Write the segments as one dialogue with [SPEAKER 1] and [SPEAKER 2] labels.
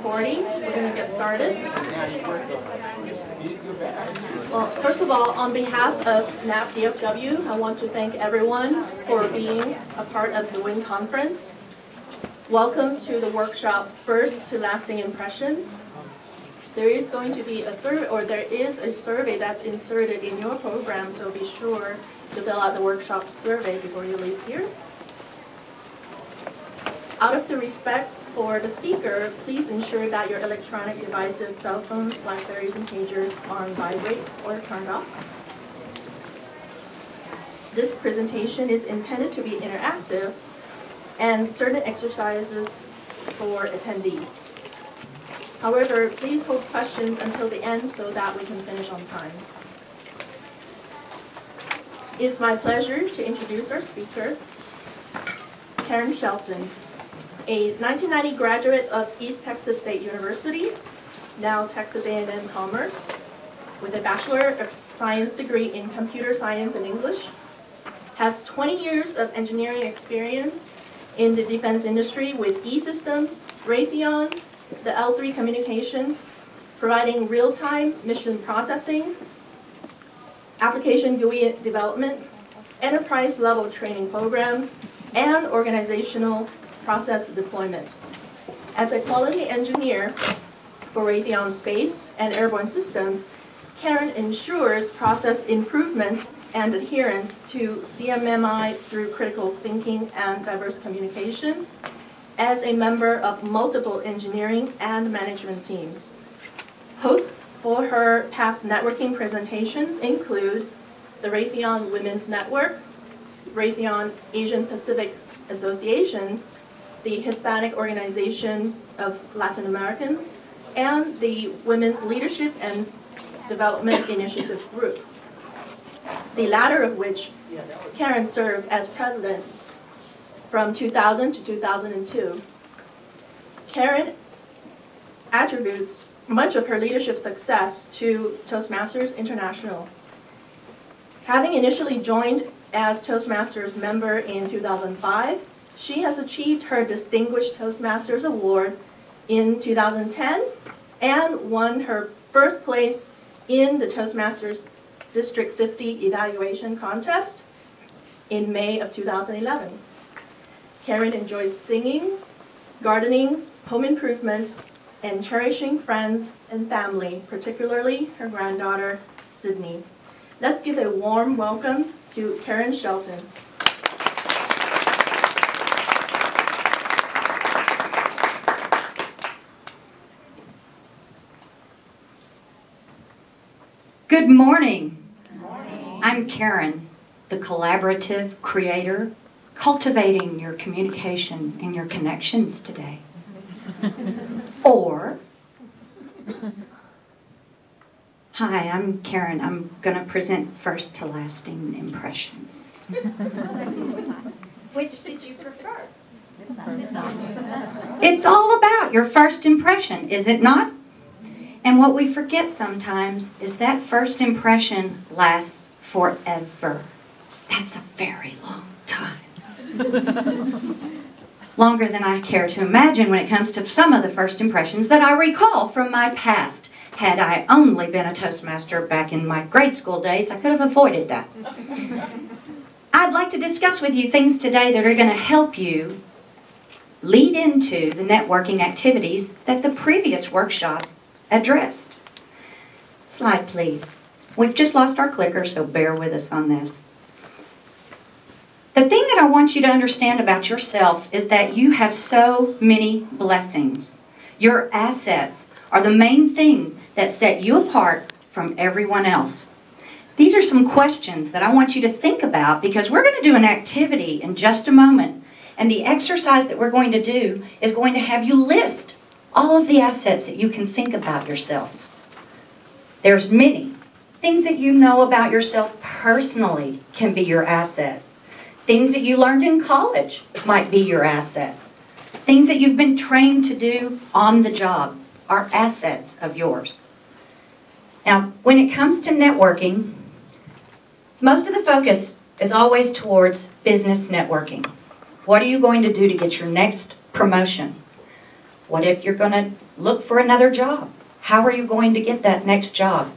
[SPEAKER 1] 6:40. We're going to get started. Well, first of all, on behalf of NAP DFW, I want to thank everyone for being a part of the WIN conference. Welcome to the workshop, First to Lasting Impression. There is going to be a survey, or there is a survey that's inserted in your program, so be sure to fill out the workshop survey before you leave here. Out of the respect for the speaker, please ensure that your electronic devices, cell phones, Blackberries, and pagers are on vibrate or turned off. This presentation is intended to be interactive and certain exercises for attendees. However, please hold questions until the end so that we can finish on time. It's my pleasure to introduce our speaker, Karen Shelton, a 1990 graduate of East Texas State University, now Texas A&M Commerce, with a Bachelor of Science degree in Computer Science and English, has 20 years of engineering experience in the defense industry with E-Systems, Raytheon, the L3 Communications, providing real-time mission processing, application GUI development, enterprise-level training programs, and organizational process deployment. As a quality engineer for Raytheon Space and Airborne Systems, Karen ensures process improvement and adherence to CMMI through critical thinking and diverse communications as a member of multiple engineering and management teams. Hosts for her past networking presentations include the Raytheon Women's Network, Raytheon Asian Pacific Association, the Hispanic Organization of Latin Americans, and the Women's Leadership and Development Initiative Group, the latter of which Karen served as president from 2000 to 2002. Karen attributes much of her leadership success to Toastmasters International. Having initially joined as Toastmasters member in 2005, she has achieved her Distinguished Toastmasters Award in 2010 and won her first place in the Toastmasters District 50 Evaluation Contest in May of 2011. Karen enjoys singing, gardening, home improvement, and cherishing friends and family, particularly her granddaughter, Sydney. Let's give a warm welcome to Karen Shelton.
[SPEAKER 2] Good morning. Good morning. I'm Karen, the collaborative creator, cultivating your communication and your connections today. Or, hi, I'm Karen. I'm going to present First to Lasting Impressions.
[SPEAKER 1] Which did you prefer?
[SPEAKER 2] It's all about your first impression, is it not? And what we forget sometimes is that first impression lasts forever. That's a very long time. Longer than I care to imagine when it comes to some of the first impressions that I recall from my past. Had I only been a Toastmaster back in my grade school days, I could have avoided that. I'd like to discuss with you things today that are going to help you lead into the networking activities that the previous workshop addressed. Slide, please. We've just lost our clicker, so bear with us on this. The thing that I want you to understand about yourself is that you have so many blessings. Your assets are the main thing that set you apart from everyone else. These are some questions that I want you to think about because we're going to do an activity in just a moment. And the exercise that we're going to do is going to have you list all of the assets that you can think about yourself. There's many. Things that you know about yourself personally can be your asset. Things that you learned in college might be your asset. Things that you've been trained to do on the job are assets of yours. Now, when it comes to networking, most of the focus is always towards business networking. What are you going to do to get your next promotion? What if you're going to Look for another job. How are you going to get that next job?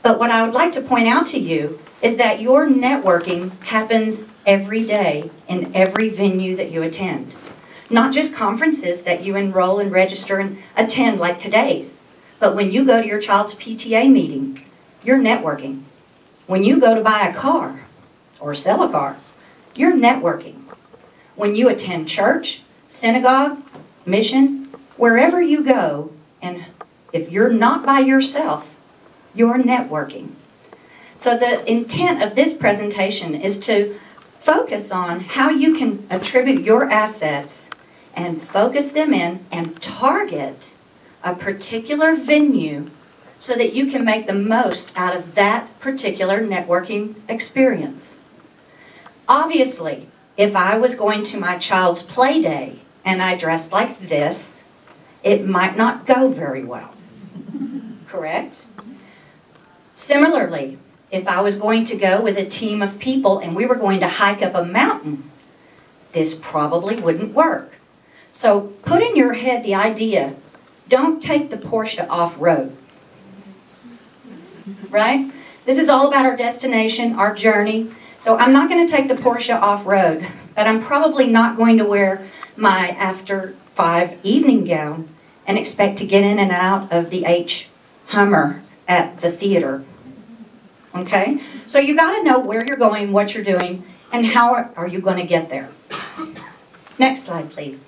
[SPEAKER 2] But what I would like to point out to you is that your networking happens every day in every venue that you attend. Not just conferences that you enroll and register and attend like today's, but when you go to your child's PTA meeting, you're networking. When you go to buy a car or sell a car, you're networking. When you attend church, synagogue, mission, wherever you go, and if you're not by yourself, you're networking. So the intent of this presentation is to focus on how you can attribute your assets and focus them in and target a particular venue so that you can make the most out of that particular networking experience. Obviously, if I was going to my child's play day and I dressed like this, it might not go very well. Correct? Similarly, if I was going to go with a team of people and we were going to hike up a mountain, this probably wouldn't work. So put in your head the idea, don't take the Porsche off-road. Right? This is all about our destination, our journey. So I'm not going to take the Porsche off-road, but I'm probably not going to wear my after 5 evening gown and expect to get in and out of the H Hummer at the theater. Okay? So you got to know where you're going, what you're doing, and how are you going to get there. Next slide, please.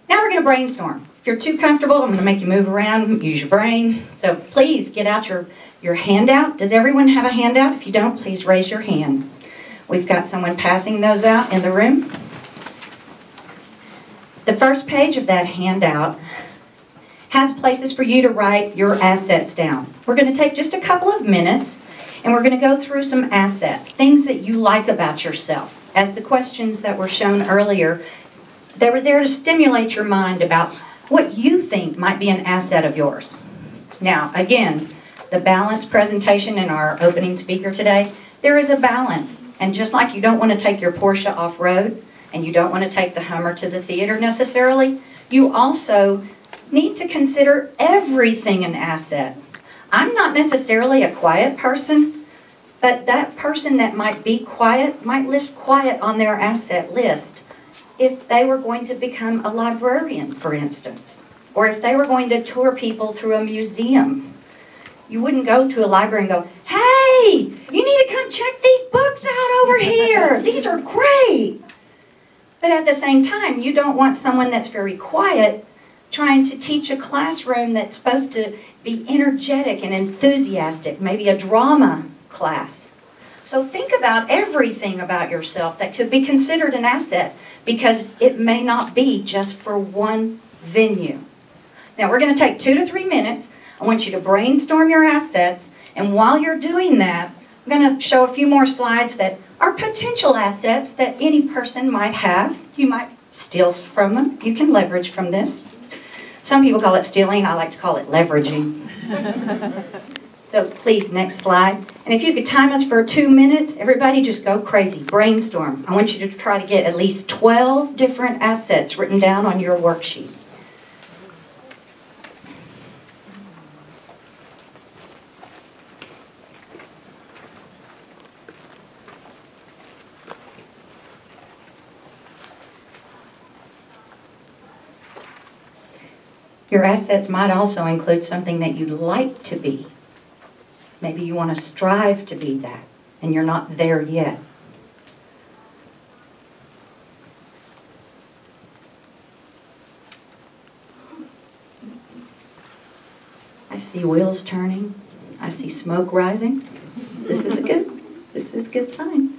[SPEAKER 2] Now we're going to brainstorm. If you're too comfortable, I'm going to make you move around, use your brain. So please get out your handout. Does everyone have a handout? If you don't, please raise your hand. We've got someone passing those out in the room. The first page of that handout has places for you to write your assets down. We're going to take just a couple of minutes and we're going to go through some assets, things that you like about yourself. As the questions that were shown earlier, they were there to stimulate your mind about what you think might be an asset of yours. Now, again, the balance presentation in our opening speaker today, there is a balance. And just like you don't want to take your Porsche off-road and you don't want to take the Hummer to the theater necessarily, you also need to consider everything an asset. I'm not necessarily a quiet person, but that person that might be quiet might list quiet on their asset list if they were going to become a librarian, for instance, or if they were going to tour people through a museum. You wouldn't go to a library and go, hey, you need to come check these books out over here. These are great. But at the same time, you don't want someone that's very quiet trying to teach a classroom that's supposed to be energetic and enthusiastic, maybe a drama class. So think about everything about yourself that could be considered an asset because it may not be just for one venue. Now we're going to take 2 to 3 minutes. I want you to brainstorm your assets, and while you're doing that, I'm going to show a few more slides that are potential assets that any person might have. You might steal from them. You can leverage from this. Some people call it stealing. I like to call it leveraging. So please, next slide. And if you could time us for 2 minutes, everybody just go crazy. Brainstorm. I want you to try to get at least 12 different assets written down on your worksheet. Your assets might also include something that you'd like to be. Maybe you want to strive to be that, and you're not there yet. I see wheels turning. I see smoke rising. This is a good sign.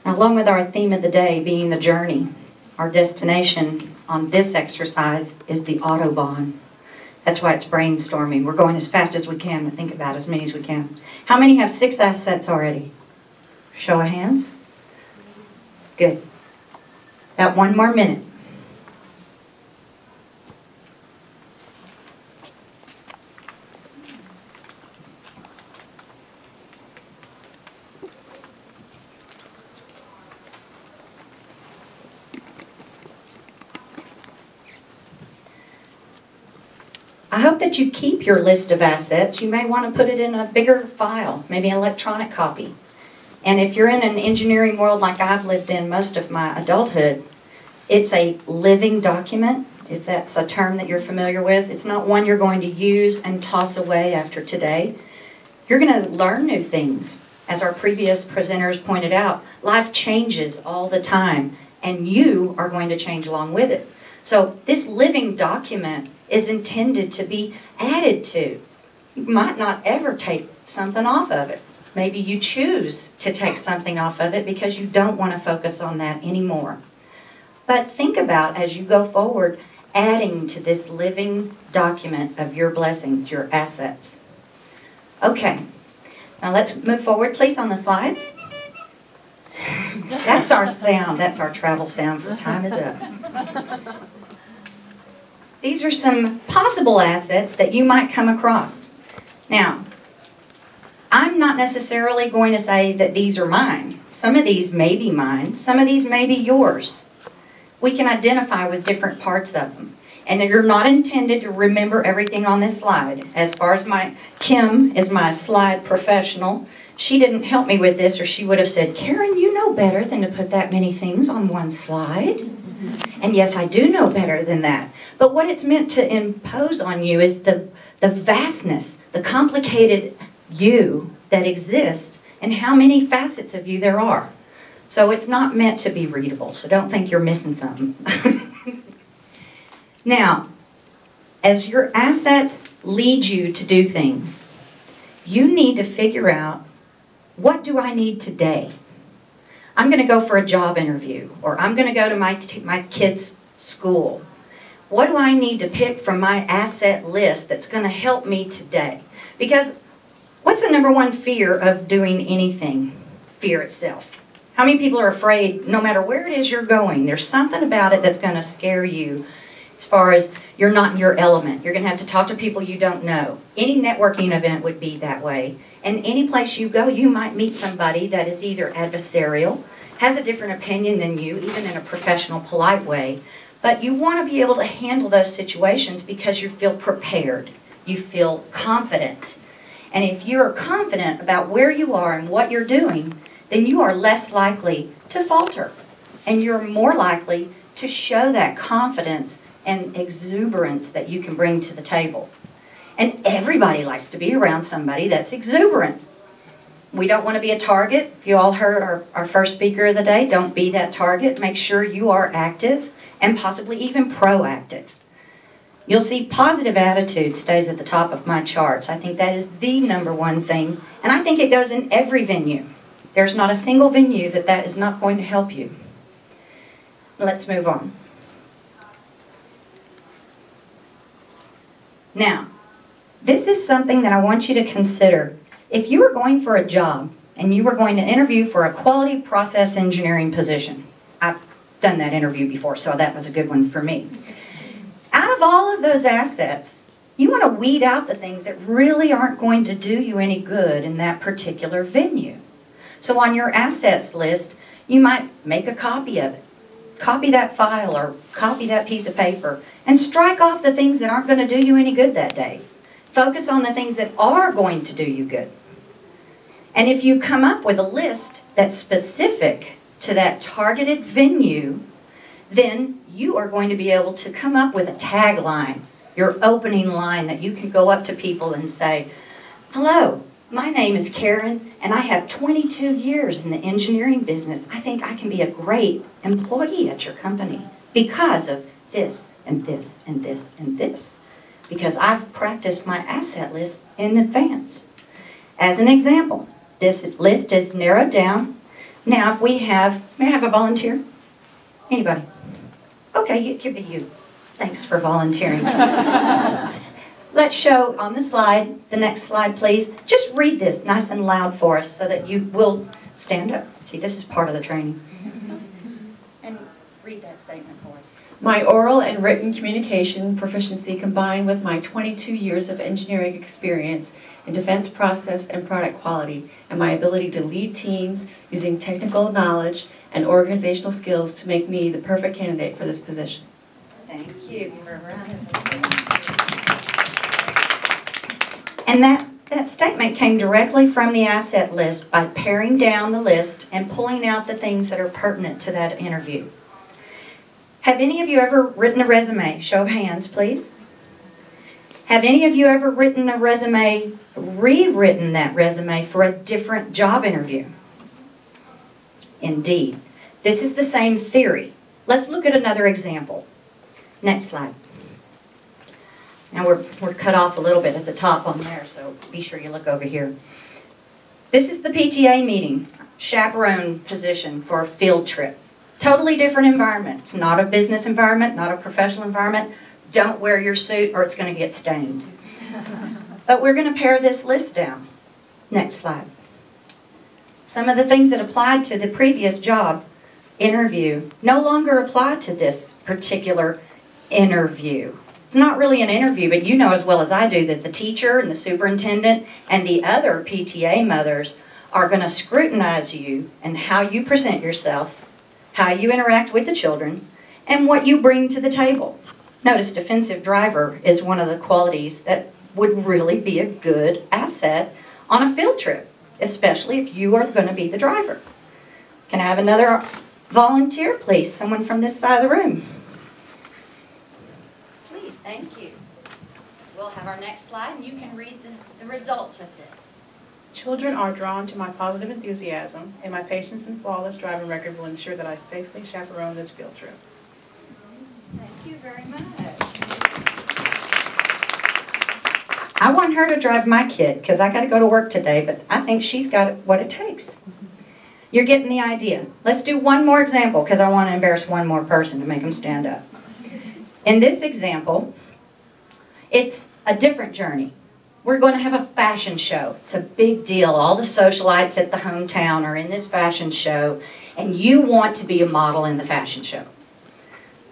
[SPEAKER 2] Along with our theme of the day being the journey, our destination on this exercise is the Autobahn. That's why it's brainstorming. We're going as fast as we can to think about as many as we can. How many have 6 assets already? Show of hands. Good. About 1 more minute. I hope that you keep your list of assets. You may want to put it in a bigger file, maybe an electronic copy. And if you're in an engineering world like I've lived in most of my adulthood, it's a living document, if that's a term that you're familiar with. It's not one you're going to use and toss away after today. You're going to learn new things. As our previous presenters pointed out, life changes all the time, and you are going to change along with it. So this living document is intended to be added to. You might not ever take something off of it. Maybe you choose to take something off of it because you don't want to focus on that anymore. But think about, as you go forward, adding to this living document of your blessings, your assets. Okay, now let's move forward, please, on the slides. That's our sound. That's our travel sound for time is up. These are some possible assets that you might come across. Now, I'm not necessarily going to say that these are mine. Some of these may be mine. Some of these may be yours. We can identify with different parts of them. And you're not intended to remember everything on this slide. As far as Kim is my slide professional, she didn't help me with this, or she would have said, Karen, you know better than to put that many things on one slide. And yes, I do know better than that. But what it's meant to impose on you is the vastness, the complicated you that exists, and how many facets of you there are. So it's not meant to be readable, so don't think you're missing something. Now, as your assets lead you to do things, you need to figure out, what do I need today? I'm going to go for a job interview, or I'm going to go to my kids' school. What do I need to pick from my asset list that's going to help me today? Because what's the number one fear of doing anything? Fear itself. How many people are afraid, no matter where it is you're going, there's something about it that's going to scare you as far as you're not in your element. You're going to have to talk to people you don't know. Any networking event would be that way. And any place you go, you might meet somebody that is either adversarial, has a different opinion than you, even in a professional, polite way. But you want to be able to handle those situations because you feel prepared. You feel confident. And if you're confident about where you are and what you're doing, then you are less likely to falter. And you're more likely to show that confidence and exuberance that you can bring to the table. And everybody likes to be around somebody that's exuberant. We don't want to be a target. If you all heard our first speaker of the day, don't be that target. Make sure you are active and possibly even proactive. You'll see positive attitude stays at the top of my charts. I think that is the number one thing. And I think it goes in every venue. There's not a single venue that is not going to help you. Let's move on. Now, this is something that I want you to consider. If you were going for a job and you were going to interview for a quality process engineering position, I've done that interview before, so that was a good one for me. Out of all of those assets, you want to weed out the things that really aren't going to do you any good in that particular venue. So on your assets list, you might make a copy of it. Copy that file or copy that piece of paper and strike off the things that aren't going to do you any good that day. Focus on the things that are going to do you good. And if you come up with a list that's specific to that targeted venue, then you are going to be able to come up with a tagline, your opening line that you can go up to people and say, hello, my name is Karen, and I have 22 years in the engineering business. I think I can be a great employee at your company because of this and this and this and this. Because I've practiced my asset list in advance. As an example, this list is narrowed down. Now if we have, may I have a volunteer? Anybody? Okay, give it you. Thanks for volunteering. Let's show on the slide, the next slide please. Just read this nice and loud for us so that you will stand up. See, this is part of the training. And read that statement for us.
[SPEAKER 3] My oral and written communication proficiency combined with my 22 years of engineering experience in defense process and product quality and my ability to lead teams using technical knowledge and organizational skills to make me the perfect candidate for this position.
[SPEAKER 2] Thank you for a round of applause. And that statement came directly from the asset list by paring down the list and pulling out the things that are pertinent to that interview. Have any of you ever written a resume? Show of hands, please. Have any of you ever written a resume, rewritten that resume for a different job interview? Indeed. This is the same theory. Let's look at another example. Next slide. Now we're cut off a little bit at the top on there, so be sure you look over here. This is the PTA meeting, chaperone position for a field trip. Totally different environment. It's not a business environment, not a professional environment. Don't wear your suit or it's going to get stained. But we're going to pare this list down. Next slide. Some of the things that applied to the previous job interview no longer apply to this particular interview. It's not really an interview, but you know as well as I do that the teacher and the superintendent and the other PTA mothers are going to scrutinize you and how you present yourself, how you interact with the children, and what you bring to the table. Notice defensive driver is one of the qualities that would really be a good asset on a field trip, especially if you are going to be the driver. Can I have another volunteer, please? Someone from this side of the room. Please, thank you. We'll have our next slide, and you can read the results of this.
[SPEAKER 4] Children are drawn to my positive enthusiasm, and my patience and flawless driving record will ensure that I safely chaperone this field trip.
[SPEAKER 2] Thank you very much. I want her to drive my kid because I got to go to work today, but I think she's got what it takes. You're getting the idea. Let's do one more example because I want to embarrass one more person to make them stand up. In this example, it's a different journey. We're going to have a fashion show. It's a big deal. All the socialites at the hometown are in this fashion show, and you want to be a model in the fashion show.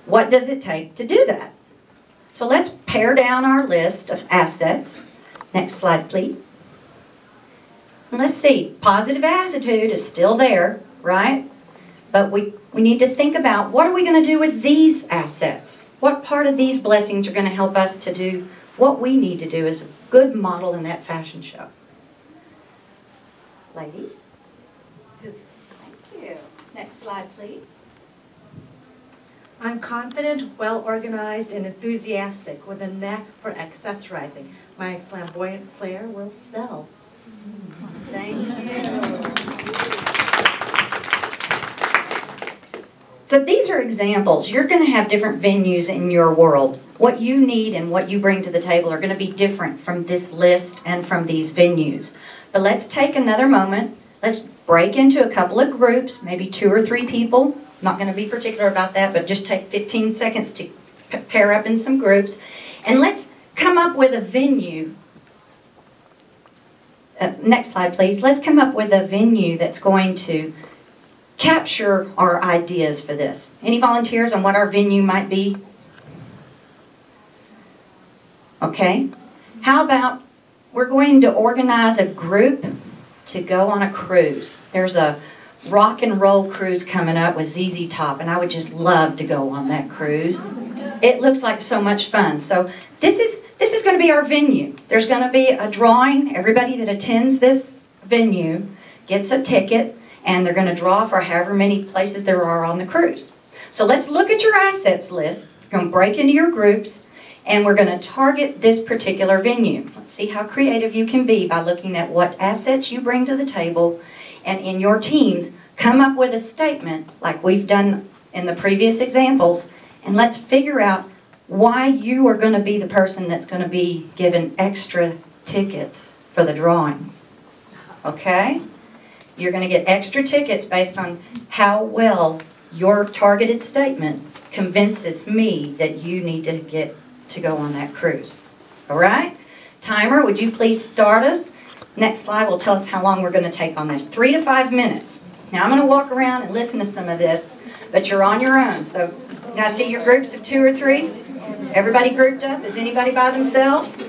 [SPEAKER 2] What does it take to do that? So let's pare down our list of assets. Next slide, please. And let's see. Positive attitude is still there, right? But we need to think about what are we going to do with these assets? What part of these blessings are going to help us to do what we need to do as a good model in that fashion show? Ladies? Thank you. Next slide, please.
[SPEAKER 5] I'm confident, well-organized, and enthusiastic with a knack for accessorizing. My flamboyant flair will sell.
[SPEAKER 2] Thank you. So these are examples. You're going to have different venues in your world. What you need and what you bring to the table are going to be different from this list and from these venues. But let's take another moment. Let's break into a couple of groups, maybe 2 or 3 people. I'm not going to be particular about that, but just take 15 seconds to pair up in some groups. And let's come up with a venue. Next slide, please. Let's come up with a venue that's going to capture our ideas for this. Any volunteers on what our venue might be? Okay. How about we're going to organize a group to go on a cruise. There's a rock and roll cruise coming up with ZZ Top, and I would just love to go on that cruise. It looks like so much fun. So this is going to be our venue. There's going to be a drawing. Everybody that attends this venue gets a ticket, and they're going to draw for however many places there are on the cruise. So let's look at your assets list. We're going to break into your groups, and we're going to target this particular venue. Let's see how creative you can be by looking at what assets you bring to the table, and in your teams, come up with a statement like we've done in the previous examples, and let's figure out why you are going to be the person that's going to be given extra tickets for the drawing. Okay? You're going to get extra tickets based on how well your targeted statement convinces me that you need to get to go on that cruise. All right? Timer, would you please start us? Next slide will tell us how long we're going to take on this. 3 to 5 minutes. Now I'm going to walk around and listen to some of this, but you're on your own. So now see your groups of 2 or 3? Everybody grouped up? Is anybody by themselves?